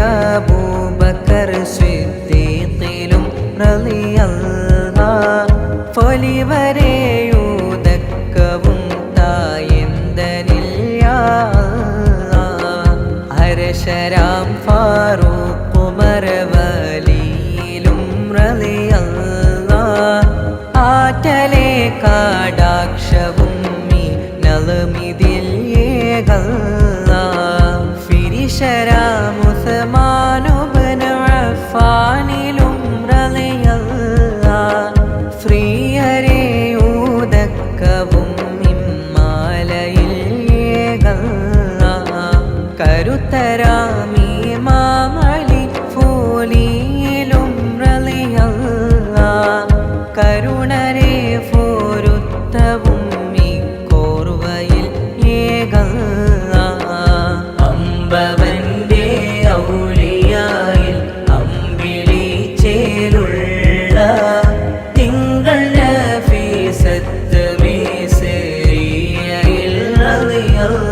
അബൂബക്കർ സിദ്ദീഖിലും റളിയല്ലാഹ് പൊലിവരെയൂതക്കവും തായെന്തനിൽ യാ അല്ലാഹ് അർശരാം ഫാറൂഖ് മർവലിയിലും റളിയല്ലാഹ് ആറ്റലെ കാടാക്ഷവും നളമിതിൽ ഏകല്ലാഹ് ഫിരിശരാം ഉസ്മാനുബ്നു അഫ്ഫാനിലും റളിയല്ലാഹ് ശ്രീഹരിയൂതക്കവും ഇമ്മാലയിൽ ഏകല്ലാഹ് കരുത്തരാം അലി ഫോലിയിലും റളിയല്ലാഹ് കരുണരെ ഫോരുത്തവും കോർവയിൽ ഏകല്ലാഹ് അമ്പവന്റെ ഔലിയായിൽ അമ്പിളിച്ചേലുള്ള തിങ്കൾ നഫീസത്ത് മിസ്രിയയിൽ റളിയല്ലാഹ്